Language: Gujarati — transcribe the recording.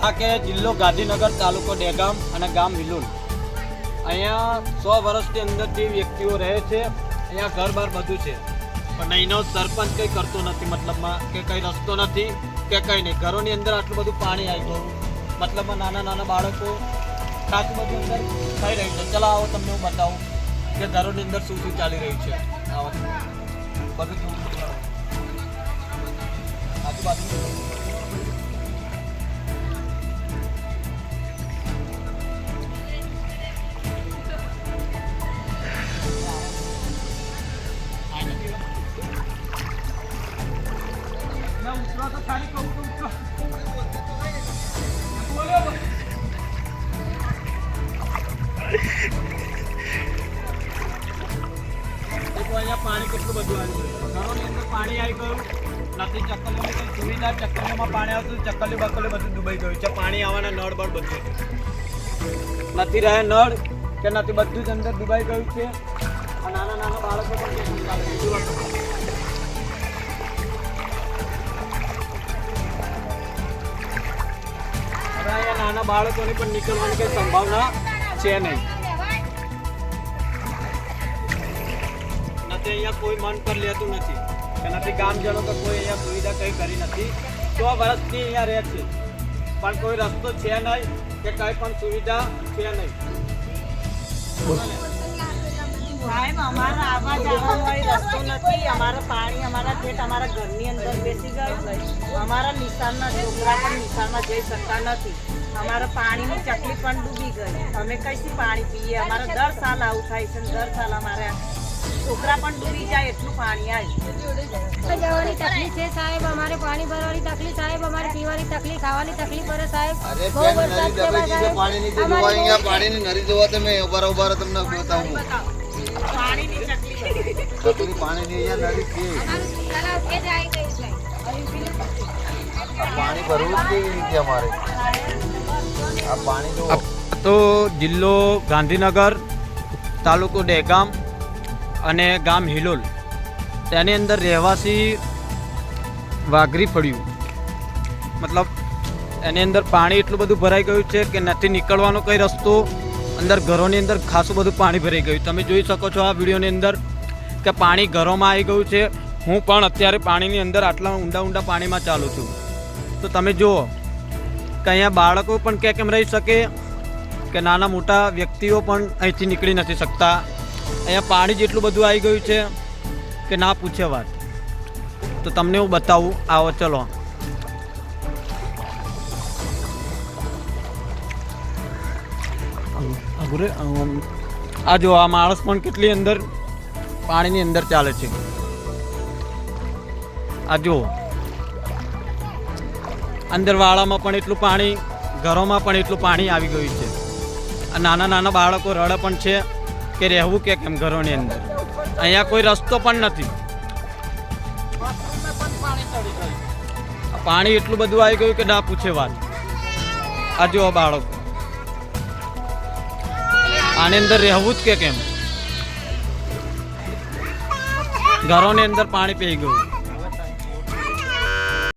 આ કે જિલ્લો ગાંધીનગર, તાલુકો ડેગામ અને ગામ હિલોલ. અહીંયા 100 વર્ષની અંદરથી વ્યક્તિઓ રહે છે. અહીંયા ઘર બાર બધું છે, પણ અહીંનો સરપંચ કંઈ કરતો નથી. મતલબમાં કે કંઈ રસ્તો નથી કે કંઈ નહીં. ઘરોની અંદર આટલું બધું પાણી આવી ગયું. મતલબમાં નાના નાના બાળકો ખાસું બધું અંદર થઈ રહ્યું છે. ચલો આવો તમને હું બતાવું કે ઘરોની અંદર શું શું ચાલી રહ્યું છે. આવો બધું આજુબાજુ તો ખાલી કહું તો ઉતરો. અહીંયા પાણી કેટલું બધું આવ્યું. ઘરોની અંદર પાણી આવી ગયું નથી. ચક્કલીઓની કંઈ સુવિધા, ચક્કલીઓમાં પાણી આવતું, ચક્કલી બક્કલી બધું ડૂબાઈ ગયું છે. પાણી આવવાના નળ બળ બધું નથી રહે. નળ કે નથી, બધું જ અંદર ડૂબાઈ ગયું છે. નાના નાના બાળકો પણ નાના બાળકોની પણ નીકળવાની કઈ સંભાવના છે નહીં. નથી અહીંયા કોઈ મન પર લેતું નથી કે નથી ગામજનો તો કોઈ અહીંયા સુવિધા કંઈ કરી નથી. 100 વર્ષથી અહીંયા રહે છે, પણ કોઈ રસ્તો છે નહીં કે કંઈ પણ સુવિધા છે નહીં. સાહેબ, અમારા આવા જવાનો રસ્તો નથી. અમારા પાણી અમારા ખેત અમારા ઘરની અંદર બેસી ગયું. અમારા નિશાળના છોકરા પણ નિશાળમાં જઈ શકતા નથી. અમારા પાણીની ચકલી પણ ડૂબી ગઈ. અમે કઈથી પાણી પીએ? અમારે દર સાલ આવું થાય છે. દર સાલ અમારા છોકરા પણ ડૂબી જાય એટલું પાણી આવી જવાની તકલીફ છે સાહેબ. અમારે પાણી ભરવાની તકલીફ સાહેબ, અમારે પીવાની તકલીફ, ખાવાની તકલીફ પડે સાહેબ. બહુ વરસાદ છે પાણીની નરી જોવા તમે ઉભા તમને બતાવું. પાણીની તકલીફ પાણીની અહીંયા નરી છે. પાણી ભરવું જ કેવી રીતે અમારે? આ પાણી તો જિલ્લો ગાંધીનગર, તાલુકો ડેગામ અને ગામ હિલોલ, તેની અંદર રહેવાસી વાઘરી પડ્યું. મતલબ એની અંદર પાણી એટલું બધું ભરાઈ ગયું છે કે નથી નીકળવાનો કંઈ રસ્તો. અંદર ઘરોની અંદર ખાસું બધું પાણી ભરાઈ ગયું. તમે જોઈ શકો છો આ વિડીયોની અંદર કે પાણી ઘરોમાં આવી ગયું છે. હું પણ અત્યારે પાણીની અંદર આટલા ઊંડા ઊંડા પાણીમાં ચાલું છું. તો તમે જુઓ કે અહીંયા બાળકો પણ કેમ રહી શકે, કે નાના મોટા વ્યક્તિઓ પણ અહીંથી નીકળી નથી શકતા. અહીંયા પાણી જેટલું બધું આવી ગયું છે કે ના પૂછે વાત. તો તમને હું બતાવું, આવો ચલો. આ જો આ માણસ પણ કેટલી અંદર પાણીની અંદર ચાલે છે. આ જો અંદર વાળામાં પણ એટલું પાણી, ઘરોમાં પણ એટલું પાણી આવી ગયું છે. આ નાના નાના બાળકો રડે પણ છે કે રહેવું કે કેમ ઘરોની અંદર. અહીંયા કોઈ રસ્તો પણ નથી. પાણી એટલું બધું આવી ગયું કે ના પૂછે વાત. આ જો બાળકો, આની અંદર રહેવું જ કે કેમ? ઘરોની અંદર પાણી પી ગયું.